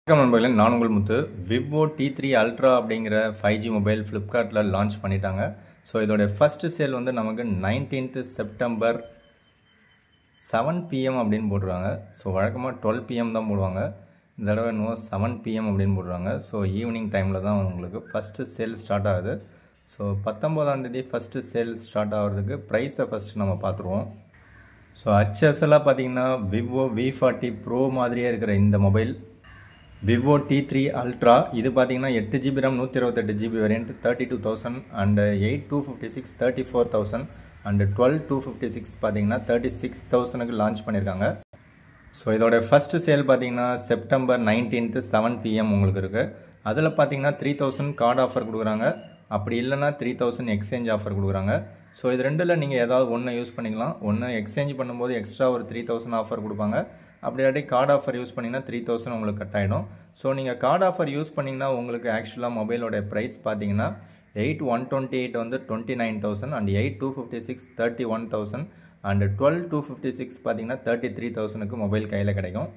வணக்கம் நண்பர்களே, நான் உங்கள் முத்து. விவோ T3 அல்ட்ரா அப்படிங்கிற 5G மொபைல் ஃப்ளிப்கார்ட்டில் லான்ச் பண்ணிட்டாங்க. ஸோ இதோடைய ஃபஸ்ட்டு சேல் வந்து நமக்கு 19th செப்டம்பர் 7 PM அப்படின்னு போட்டுருவாங்க. ஸோ வழக்கமாக 12 PM தான் போடுவாங்க. இந்த தடவை இன்னும் 7 PM அப்படின்னு போடுறாங்க. ஸோ ஈவினிங் டைமில் தான் உங்களுக்கு ஃபஸ்ட்டு சேல் ஸ்டார்ட் ஆகுது. ஸோ 19ஆம் தேதி ஃபஸ்ட்டு சேல் ஸ்டார்ட் ஆகிறதுக்கு ப்ரைஸை ஃபஸ்ட்டு நம்ம பார்த்துருவோம். ஸோ HSலாம் பார்த்தீங்கன்னா விவோ V40 ப்ரோ மாதிரியே இருக்கிற இந்த மொபைல் விவோ T3 அல்ட்ரா இது பார்த்தீங்கன்னா 8GB RAM 128GB variant 32,000 and 8,256 34,000 and 12,256 பார்த்தீங்கன்னா 36,000க்கு லான்ச் பண்ணியிருக்காங்க. ஸோ இதோட ஃபஸ்ட்டு சேல் பார்த்தீங்கன்னா செப்டம்பர் 19th 7 PM உங்களுக்கு இருக்குது. அதில் பார்த்தீங்கன்னா 3,000 கார்டு ஆஃபர் கொடுக்குறாங்க. அப்படி இல்லைன்னா 3,000 எக்ஸ்சேஞ்ச் ஆஃபர் கொடுக்குறாங்க. ஸோ இது ரெண்டில் நீங்கள் ஏதாவது ஒன்று யூஸ் பண்ணிக்கலாம். ஒன்று எக்ஸ்சேஞ்ச் பண்ணும்போது எக்ஸ்ட்ரா ஒரு 3,000 ஆஃபர் கொடுப்பாங்க. அப்படி இல்லாட்டி கார்டு ஆஃபர் யூஸ் பண்ணிங்கன்னா 3,000 உங்களுக்கு கட் ஆகிடும். ஸோ நீங்கள் கார்டு ஆஃபர் யூஸ் பண்ணிங்கன்னா உங்களுக்கு ஆக்சுவலாக மொபைலோட ப்ரைஸ் பார்த்தீங்கன்னா 8,128 வந்து 29,000 அண்ட் 8,256 31,000 அண்ட் 12,256 பார்த்தீங்கன்னா 33,000க்கு மொபைல் கையில் கிடைக்கும்.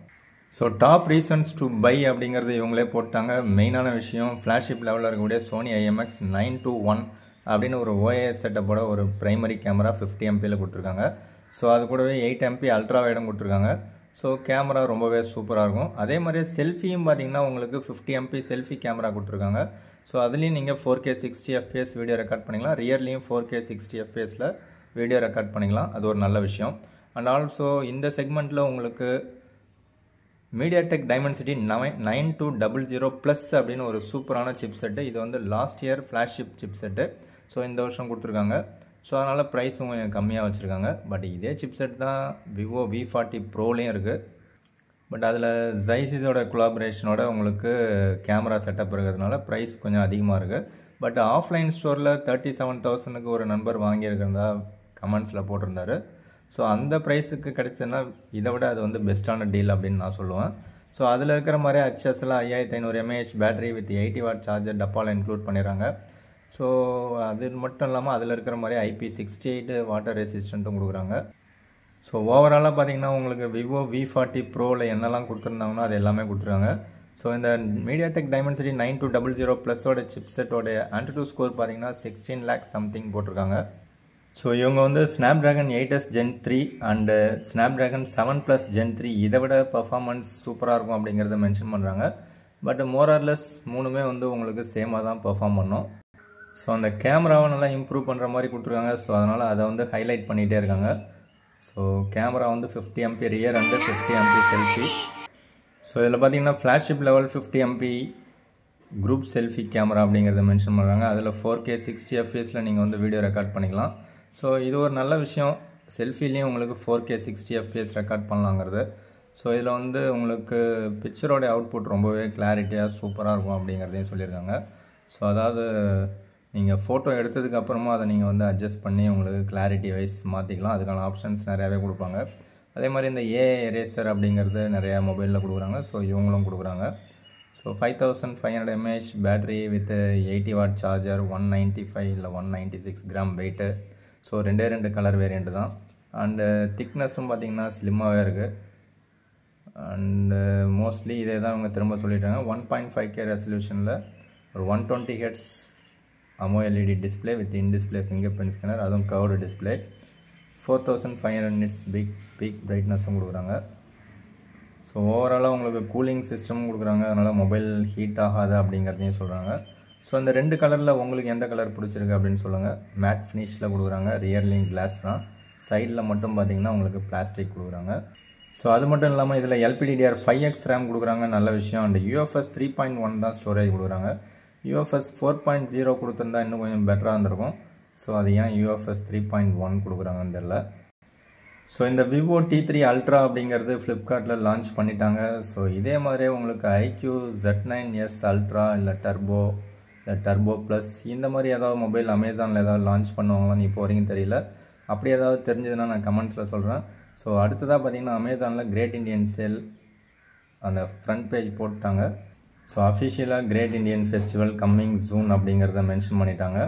So top reasons to buy அப்படிங்கிறது இவங்களே போட்டாங்க. மெயினான விஷயம் ஃப்ளாஷிப் லெவலில் இருக்கக்கூடிய சோனி IMX 921 அப்படின்னு ஒரு OIS செட்டப்போட ஒரு ப்ரைமரி கேமரா 50 MPயில் கொடுத்துருக்காங்க. ஸோ அது கூடவே 8 MP அல்ட்ரா வைடும் கொடுத்துருக்காங்க. ஸோ கேமரா ரொம்பவே சூப்பராக இருக்கும். அதே மாதிரி செல்ஃபியும் பார்த்தீங்கன்னா உங்களுக்கு 50 MP செல்ஃபி கேமரா கொடுத்துருக்காங்க. ஸோ அதுலேயும் நீங்கள் 4K 60 FPS வீடியோ ரெக்கார்ட் பண்ணிக்கலாம். ரியர்லேயும் 4K 60 FPSல வீடியோ ரெக்கார்ட் பண்ணிக்கலாம். அது ஒரு நல்ல விஷயம். அண்ட் ஆல்சோ இந்த செக்மெண்ட்டில் உங்களுக்கு MediaTek Dimensity 9200 ப்ளஸ் அப்படின்னு ஒரு சூப்பரான சிப் செட்டு. இது வந்து last year flagship chip set. So இந்த வருஷம் கொடுத்துருக்காங்க. ஸோ அதனால் ப்ரைஸும் கொஞ்சம் கம்மியாக வச்சுருக்காங்க. பட் இதே சிப் செட் தான் விவோ V40 ப்ரோலையும் இருக்குது. பட் அதில் ஜைசிஸோட கொலாபரேஷனோட உங்களுக்கு கேமரா செட்டப் இருக்கிறதுனால ப்ரைஸ் கொஞ்சம் அதிகமாக இருக்குது. பட் ஆஃப்லைன் ஸ்டோரில் 37,000க்கு ஒரு நண்பர் வாங்கியிருக்கிறதா கமெண்ட்ஸில் போட்டிருந்தாரு. ஸோ அந்த ப்ரைஸுக்கு கிடைச்சதுன்னா இதை விட அது வந்து பெஸ்ட்டான டீல் அப்படின்னு நான் சொல்லுவேன். ஸோ அதில் இருக்கிற மாதிரி HSல 5500 mAh battery with 80 watt charger டப்பாவில் இன்க்ளூட் பண்ணிடுறாங்க. ஸோ அது மட்டும் இல்லாமல் அதில் இருக்கிற மாதிரி IP68 வாட்டர் ரெசிஸ்டண்ட்டும் கொடுக்குறாங்க. ஸோ ஓவராலாக பார்த்தீங்கன்னா உங்களுக்கு விவோ V40 ப்ரோவில் என்னெல்லாம் கொடுத்துருந்தாங்கன்னா அது எல்லாமே கொடுத்துருக்காங்க. ஸோ இந்த MediaTek Dimensity 9200 ப்ளஸோட சிப் செட்டோட AnTuTu ஸ்கோர் பார்த்தீங்கன்னா 16 lakh சம்திங் போட்டிருக்காங்க. ஸோ இவங்க வந்து Snapdragon 8S Gen 3 and Snapdragon 7+ Gen 3 இதை விட பர்ஃபார்மன்ஸ் சூப்பராக இருக்கும் அப்படிங்கிறத மென்ஷன் பண்ணுறாங்க. பட் மோரார்லெஸ் மூணுமே வந்து உங்களுக்கு சேமாக தான் பர்ஃபார்ம் பண்ணும். ஸோ அந்த கேமராவை நல்லா இம்ப்ரூவ் பண்ணுற மாதிரி கொடுத்துருக்காங்க. ஸோ அதனால் அதை வந்து ஹைலைட் பண்ணிகிட்டே இருக்காங்க. ஸோ கேமரா வந்து 50 MP rear and 50 MP selfie. So இதில் பார்த்தீங்கன்னா flagship level 50 MP group selfie camera அப்படிங்கிறத மென்ஷன் பண்ணுறாங்க. அதில் 4K 60 FPSல நீங்கள் வந்து வீடியோ ரெக்கார்ட் பண்ணிக்கலாம். ஸோ இது ஒரு நல்ல விஷயம். செல்ஃபிலையும் உங்களுக்கு 4K 60 FPS ரெக்கார்ட் பண்ணலாங்கிறது. ஸோ இதில் வந்து உங்களுக்கு பிக்சரோட அவுட்புட் ரொம்பவே கிளாரிட்டியாக சூப்பராக இருக்கும் அப்படிங்கிறதையும் சொல்லியிருக்காங்க. ஸோ அதாவது நீங்கள் ஃபோட்டோ எடுத்ததுக்கப்புறமா அதை நீங்கள் வந்து அட்ஜஸ்ட் பண்ணி உங்களுக்கு கிளாரிட்டி வைஸ் மாற்றிக்கலாம். அதுக்கான ஆப்ஷன்ஸ் நிறையாவே கொடுப்பாங்க. அதே மாதிரி இந்த AI எரேசர் அப்படிங்கிறது நிறையா மொபைலில் கொடுக்குறாங்க. ஸோ இவங்களும் கொடுக்குறாங்க. So 5500 mAh battery with 80 watt charger 195 இல்லை 196 கிராம் வெயிட்டு. ஸோ ரெண்டு கலர் வேரியண்ட்டு தான். அண்டு திக்னஸும் பார்த்திங்கன்னா ஸ்லிம்மாகவே இருக்குது. அண்டு மோஸ்ட்லி இதே தான் அவங்க திரும்ப சொல்லிட்டாங்க. 1.5K ரெசல்யூஷனில் ஒரு 120 Hz AMOLED display with in-display finger print scanner, அதுவும் கர்வ்டு டிஸ்பிளே. 4500 nits பீக் பிரைட்னஸும் கொடுக்குறாங்க. ஸோ ஓவராலாக உங்களுக்கு கூலிங் சிஸ்டமும் கொடுக்குறாங்க. அதனால் மொபைல் ஹீட் ஆகாது அப்படிங்கிறதையும் சொல்கிறாங்க. ஸோ அந்த ரெண்டு கலரில் உங்களுக்கு எந்த கலர் பிடிச்சிருக்கு அப்படின்னு சொல்லுங்கள். மேட் ஃபினிஷில் கொடுக்குறாங்க. ரியர்லிங் கிளாஸ் தான். சைடில் மட்டும் பார்த்தீங்கன்னா உங்களுக்கு பிளாஸ்டிக் கொடுக்குறாங்க. ஸோ அது மட்டும் இல்லாமல் இதில் LPDDR5X RAM கொடுக்குறாங்க. நல்ல விஷயம். அண்ட் UFS 3.1 தான் ஸ்டோரேஜ் கொடுக்குறாங்க. UFS 4.0 கொடுத்துருந்தா இன்னும் கொஞ்சம் பெட்டராக இருந்திருக்கும். ஸோ அது ஏன் UFS 3.1 கொடுக்குறாங்கன்னு தெரியல. ஸோ இந்த விவோ T3 அல்ட்ரா அப்படிங்கிறது ஃப்ளிப்கார்ட்டில் லான்ச் பண்ணிட்டாங்க. ஸோ இதே மாதிரியே உங்களுக்கு IQ Z9S அல்ட்ரா இல்லை டர்போ ப்ளஸ் இந்த மாதிரி ஏதாவது மொபைல் அமேசானில் ஏதாவது லான்ச் பண்ணுவாங்களான்னு இப்போ வரைக்கும் தெரியல. அப்படி ஏதாவது தெரிஞ்சதுன்னா நான் கமெண்ட்ஸில் சொல்கிறேன். ஸோ அடுத்ததாக பார்த்தீங்கன்னா அமேசானில் கிரேட் இண்டியன் சேல் அந்த ஃப்ரண்ட் பேஜ் போட்டாங்க. ஸோ அஃபிஷியலாக great Indian festival coming June அப்படிங்கிறத மென்ஷன் பண்ணிட்டாங்க.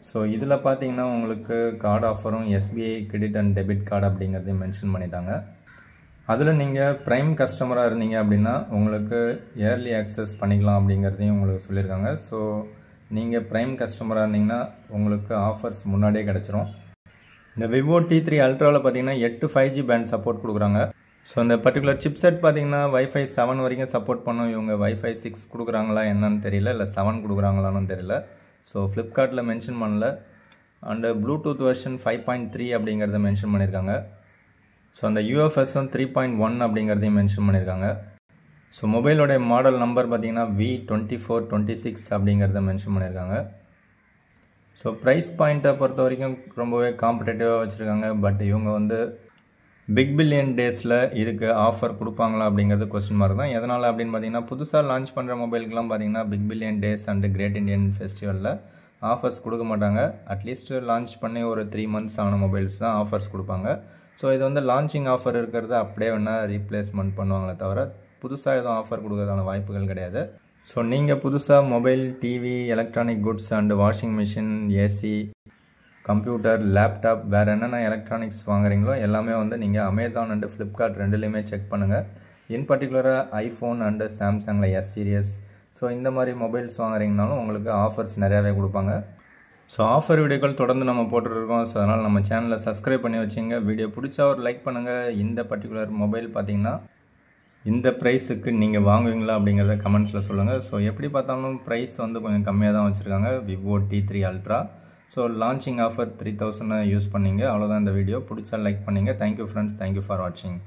ஸோ இதில் பார்த்தீங்கன்னா உங்களுக்கு கார்டு ஆஃபரும் SBI credit and debit card அப்படிங்கிறதையும் மென்ஷன் பண்ணிட்டாங்க. அதில் நீங்கள் ப்ரைம் கஸ்டமராக இருந்தீங்க அப்படின்னா உங்களுக்கு இயர்லி ஆக்சஸ் பண்ணிக்கலாம் அப்படிங்கிறதையும் உங்களுக்கு சொல்லியிருக்காங்க. ஸோ நீங்கள் ப்ரைம் கஸ்டமராக இருந்தீங்கன்னா உங்களுக்கு ஆஃபர்ஸ் முன்னாடியே கிடச்சிரும். இந்த விவோ T3 அல்ட்ராவில் பார்த்தீங்கன்னா 8 5G பேண்ட் சப்போர்ட் கொடுக்குறாங்க. ஸோ இந்த பர்டிகுலர் சிப்செட் பார்த்தீங்கன்னா Wi-Fi 7 வரைக்கும் சப்போர்ட் பண்ணும். இவங்க Wi-Fi 6 கொடுக்குறாங்களா என்னன்னு தெரியல, இல்லை 7 கொடுக்குறாங்களான்னு தெரியல. ஸோ ஃப்ளிப்கார்ட்டில் மென்ஷன் பண்ணல. அண்டு ப்ளூடூத் வெர்ஷன் 5.3 அப்படிங்கிறத மென்ஷன் பண்ணியிருக்காங்க. ஸோ அந்த UFSம் 3.1 அப்படிங்கிறதையும் மென்ஷன் பண்ணியிருக்காங்க. ஸோ மொபைலோடைய மாடல் நம்பர் பார்த்தீங்கன்னா V2426 அப்படிங்கிறத மென்ஷன் பண்ணியிருக்காங்க. ஸோ ப்ரைஸ் பாயிண்ட்டை பொறுத்த வரைக்கும் ரொம்பவே காம்படேட்டிவாக வச்சுருக்காங்க. பட் இவங்க வந்து பிக் பில்லியன் டேஸில் இதுக்கு ஆஃபர் கொடுப்பாங்களா அப்படிங்கிறது கொஸ்டின் மார்க் தான். எதனால் அப்படின்னு பார்த்தீங்கன்னா புதுசாக லான்ச் பண்ணுற மொபைலுக்குலாம் பார்த்தீங்கன்னா big billion days and great Indian ஃபெஸ்டிவலில் ஆஃபர்ஸ் கொடுக்க மாட்டாங்க. அட்லீஸ்ட் லான்ச் பண்ணி ஒரு 3 months ஆன மொபைல்ஸ் தான் ஆஃபர்ஸ் கொடுப்பாங்க. ஸோ இது வந்து லான்ச்சிங் ஆஃபர் இருக்கிறத அப்படியே வேணால் ரீப்ளேஸ்மெண்ட் பண்ணுவாங்களே தவிர புதுசாக எதுவும் ஆஃபர் கொடுக்கறதான வாய்ப்புகள் கிடையாது. ஸோ நீங்கள் புதுசாக mobile, TV, electronic goods and washing machine, AC, computer, laptop, வேறு என்னென்ன எலக்ட்ரானிக்ஸ் வாங்குறீங்களோ எல்லாமே வந்து நீங்கள் அமேசான் அண்டு ஃப்ளிப்கார்ட் ரெண்டுலேயுமே செக் பண்ணுங்கள். இன் பர்டிகுலராக ஐஃபோன் அண்டு சாம்சங்கில் S சீரியஸ், ஸோ இந்த மாதிரி மொபைல்ஸ் வாங்குறீங்கனாலும் உங்களுக்கு ஆஃபர்ஸ் நிறையாவே கொடுப்பாங்க. ஸோ ஆஃபர் வீடியோக்கள் தொடர்ந்து நம்ம போட்டுருக்கோம். ஸோ அதனால் நம்ம சேனலை சப்ஸ்கிரைப் பண்ணி வச்சுங்க. வீடியோ பிடிச்சா ஒரு லைக் பண்ணுங்கள். இந்த பர்டிகுலர் மொபைல் பார்த்தீங்கன்னா இந்த ப்ரைஸுக்கு நீங்கள் வாங்குவீங்களா அப்படிங்கிறத கமெண்ட்ஸில் சொல்லுங்கள். ஸோ எப்படி பார்த்தாலும் ப்ரைஸ் வந்து கொஞ்சம் கம்மியாக தான் வச்சுருக்காங்க Vivo T3 ultra. So launching offer 3000 use பண்ணிங்க. அவ்வளோதான் இந்த வீடியோ. பிடிச்சா லைக் பண்ணுங்கள். Thank you friends. தேங்க்யூ ஃபார் வாட்சிங்.